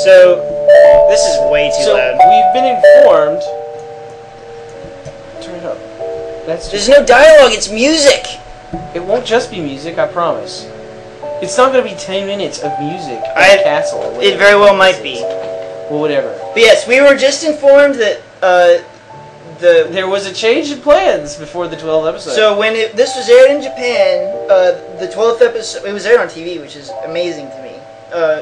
So, this is way too loud. We've been informed. Turn it up. There's no dialogue, it's music! It won't just be music, I promise. It's not going to be 10 minutes of music at Castle. Or it very well might be. Well, whatever. But yes, we were just informed that there was a change in plans before the 12th episode. So when this was aired in Japan, the 12th episode, it was aired on TV, which is amazing to me,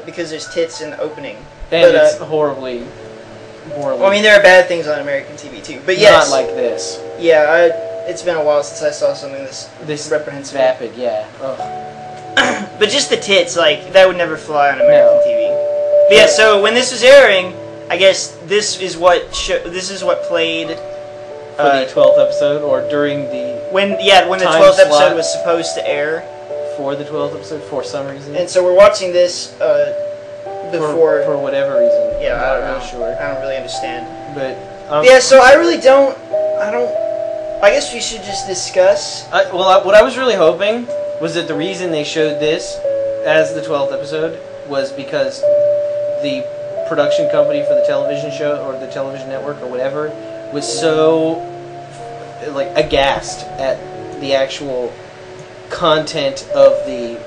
because there's tits in the opening. And but, it's horribly. Well, I mean, there are bad things on American TV too, but yes. Not like this. Yeah, it's been a while since I saw something this reprehensible. Vapid, yeah. But just the tits, like, that would never fly on American TV. But yeah, so when this was airing, I guess this is what played for the 12th episode, or during the when the 12th episode was supposed to air. For the 12th episode, for some reason. And so we're watching this before for whatever reason. Yeah, I'm not really sure. I don't really understand. But yeah, so I really don't. I guess we should just discuss. What I was really hoping was that the reason they showed this as the 12th episode was because the production company for the television show or the television network or whatever was so like aghast at the actual content of the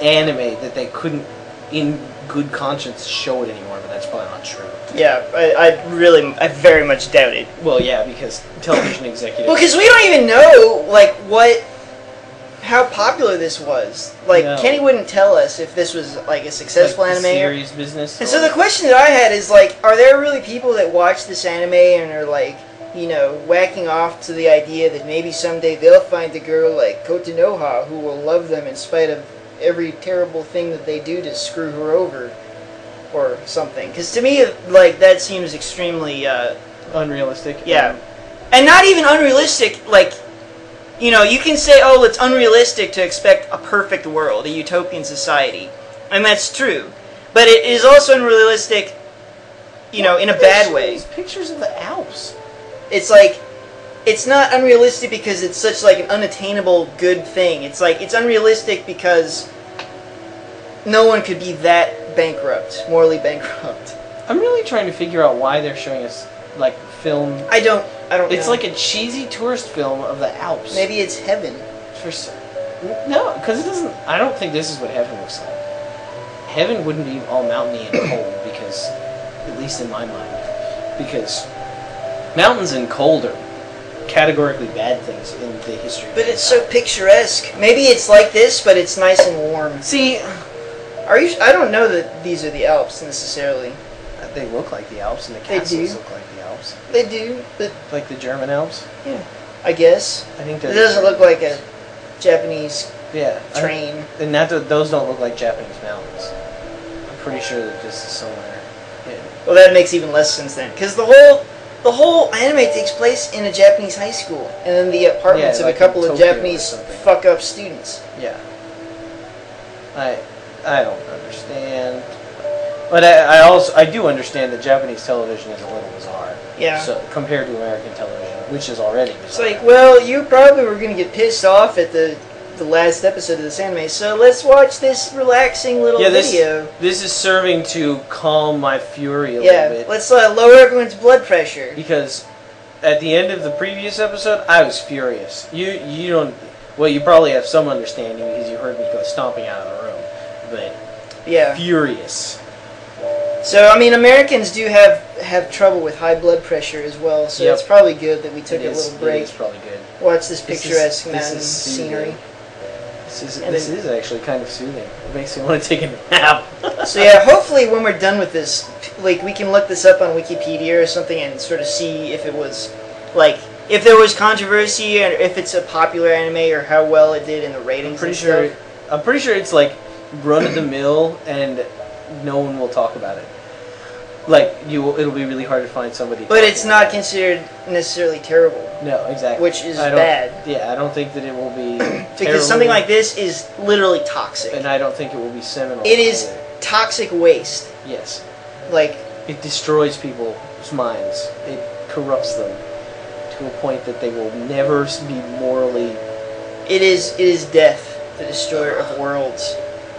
anime that they couldn't in good conscience show it anymore, but that's probably not true. Yeah, I very much doubt it. Well, yeah, because television executives... Well, because we don't even know, like, how popular this was. Like, no. Kenny wouldn't tell us if this was, like, a successful anime. Serious business. And so the question that I had is, like, are there really people that watch this anime and are, like, you know, whacking off to the idea that maybe someday they'll find a girl like Kotinoha who will love them in spite of every terrible thing that they do to screw her over or something? Because to me, like, that seems extremely unrealistic. Yeah. And not even unrealistic, like, you know, you can say, oh, it's unrealistic to expect a perfect world, a utopian society. And that's true. But it is also unrealistic, you know, in a bad way. These pictures of the Alps. It's like, it's not unrealistic because it's such like an unattainable good thing. It's like, it's unrealistic because no one could be that bankrupt, morally bankrupt. I'm really trying to figure out why they're showing us, like, film. I don't It's know. like a cheesy tourist film of the Alps. Maybe it's heaven. No, because it doesn't. I don't think this is what heaven looks like. Heaven wouldn't be all mountainy and cold because, at least in my mind, because mountains and cold are categorically bad things in the history. But it's so picturesque. Maybe it's like this, but it's nice and warm. See, I don't know that these are the Alps necessarily. They look like the Alps, and the castles look like the Alps. They do, but like the German Alps. Yeah, I guess. I think it doesn't look like a Japanese train. And those don't look like Japanese mountains. I'm pretty sure they're just somewhere. Yeah. Well, that makes even less sense then, because the whole anime takes place in a Japanese high school, and then the apartments of a couple of Japanese fuck-up students. Yeah. I don't understand. But I do understand that Japanese television is a little bizarre. Yeah. So compared to American television, which is already bizarre. It's like, well, you probably were going to get pissed off at the last episode of this anime, so let's watch this relaxing little video. This is serving to calm my fury a little bit. Let's lower everyone's blood pressure. Because at the end of the previous episode, I was furious. You don't. Well, you probably have some understanding because you heard me go stomping out of the room, but yeah, furious. So, I mean, Americans do have trouble with high blood pressure as well, so it's probably good that we took a little break. It's probably good. Watch this picturesque mountain scenery. This is actually kind of soothing. It makes me want to take a nap. So yeah, hopefully when we're done with this, like, we can look this up on Wikipedia or something and sort of see if it was, like, if there was controversy or if it's a popular anime or how well it did in the ratings. I'm pretty sure it's like run of the mill and no one will talk about it. Like, it'll be really hard to find somebody. But it's not considered necessarily terrible. No, exactly. Which is bad. Yeah, I don't think that it will be because something like this is literally toxic. And I don't think it will be seminal. It is toxic waste. Yes. Like, it destroys people's minds. It corrupts them to a point that they will never be morally... It is death, the destroyer of worlds.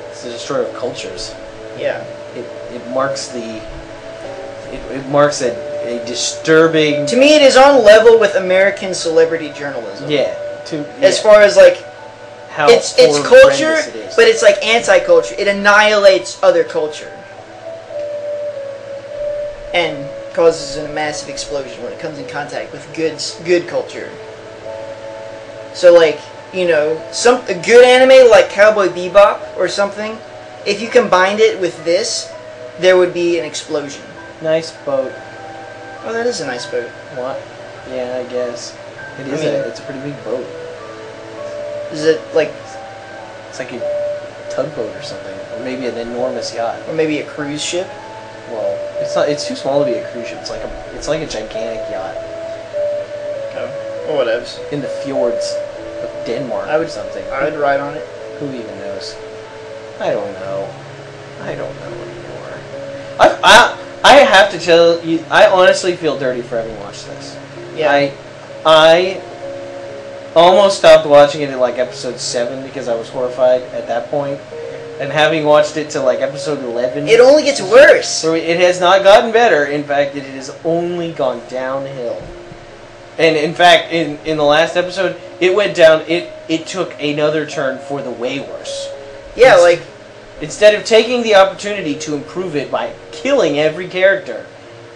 It's the destroyer of cultures. Yeah. It marks the. It marks a disturbing. To me, it is on level with American celebrity journalism. Yeah. As far as like, how it's culture, but it's like anti-culture. It annihilates other culture, and causes a massive explosion when it comes in contact with good culture. So like, you know, a good anime like Cowboy Bebop or something, if you combined it with this, there would be an explosion. Nice boat. Oh, that is a nice boat. What? Yeah, I guess. It's a pretty big boat. Is it like... It's like a tugboat or something. Or maybe an enormous yacht. Or maybe a cruise ship? Well, it's not. It's too small to be a cruise ship. It's like a gigantic yacht. Oh, well, whatevs. In the fjords of Denmark or something. I would ride on it. Who even knows? I don't know. I don't know anymore. I have to tell you, I honestly feel dirty for having watched this. Yeah. I almost stopped watching it at like episode 7 because I was horrified at that point. And having watched it to like episode 11... It only gets worse! So it has not gotten better. In fact, it has only gone downhill. And in fact, in the last episode, it went down... It took another turn for the way worse. Yeah, like... Instead of taking the opportunity to improve it by killing every character,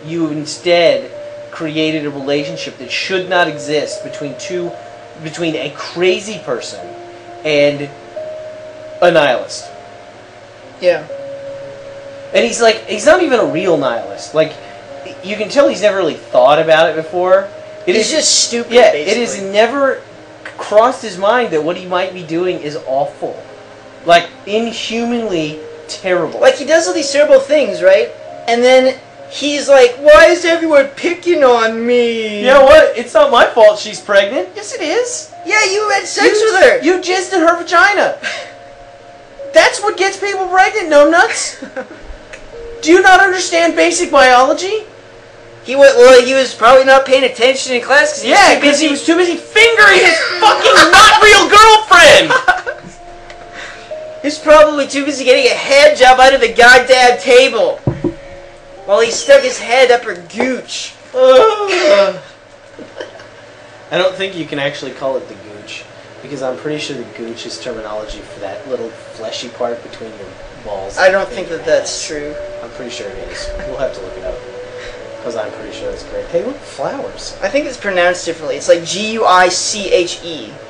you instead created a relationship that should not exist between a crazy person and a nihilist. Yeah. And he's not even a real nihilist. Like, you can tell he's never really thought about it before. He's just stupid, yeah, basically. It has never crossed his mind that what he might be doing is awful. Like, inhumanly terrible. Like, he does all these terrible things, right? And then he's like, why is everyone picking on me? You know what? It's not my fault she's pregnant. Yes, it is. Yeah, you had sex with her. You jizzed in her vagina. That's what gets people pregnant, numbnuts. Do you not understand basic biology? He was probably not paying attention in class. Because he was too busy fingering his fucking not real girlfriend. He's probably too busy getting a head job out of the goddamn table while he stuck his head up her gooch. I don't think you can actually call it the gooch, because I'm pretty sure the gooch is terminology for that little fleshy part between your balls. I don't think that's true. I'm pretty sure it is. We'll have to look it up, because I'm pretty sure that's correct. Hey, look, flowers. I think it's pronounced differently. It's like Guiche.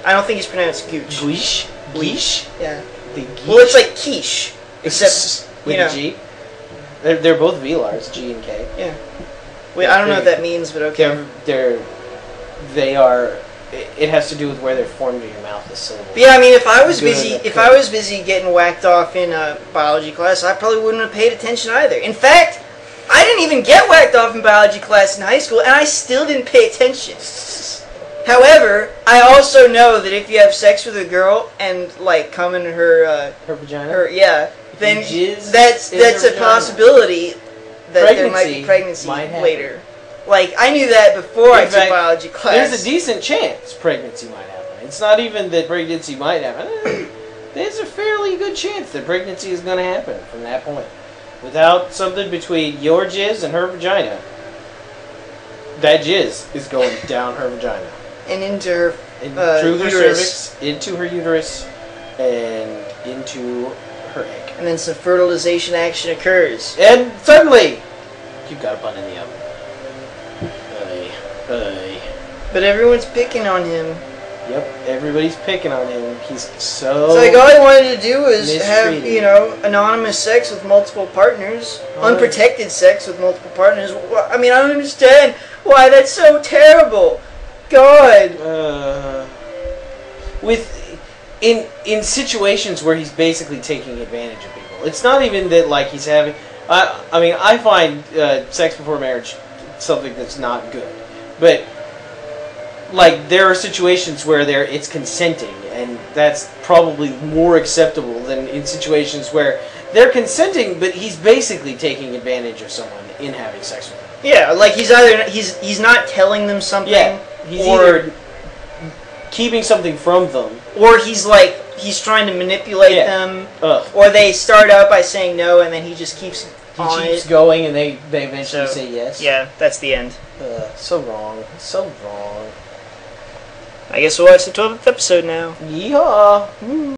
I don't think it's pronounced gooch. Guiche? Guiche? Yeah. Well, it's like quiche, except with a G. They're both velars, G and K. Yeah. Wait, I don't know what that means, but okay. They are. It has to do with where they're formed in your mouth as syllables. But yeah, I mean, if I was busy getting whacked off in a biology class, I probably wouldn't have paid attention either. In fact, I didn't even get whacked off in biology class in high school, and I still didn't pay attention. However, I also know that if you have sex with a girl and like come in her vagina, then that's a possibility that there might be pregnancy later. Like, I knew that before I took biology class. There's a decent chance pregnancy might happen. It's not even that pregnancy might happen. There's a fairly good chance that pregnancy is going to happen from that point. Without something between your jizz and her vagina, that jizz is going down her vagina. And into her through her uterus. cervix, into her uterus, and into her egg. And then some fertilization action occurs. And suddenly, you've got a bun in the oven. But everyone's picking on him. Yep, everybody's picking on him. He's so... So like, all he wanted to do was have, anonymous sex with multiple partners. Unprotected sex with multiple partners. I mean, I don't understand why that's so terrible. God. In situations where he's basically taking advantage of people. It's not even that, like, he's having... I mean, I find sex before marriage something that's not good. But... like, there are situations where it's consenting, and that's probably more acceptable than in situations where they're consenting, but he's basically taking advantage of someone in having sex with them. Yeah, like he's not telling them something, he's either keeping something from them, or he's like he's trying to manipulate them, Ugh. or they start out by saying no, and then he just keeps on He keeps it. going, and they eventually say yes. Yeah, that's the end. So wrong. So wrong. I guess we'll watch the 12th episode now. Yeehaw!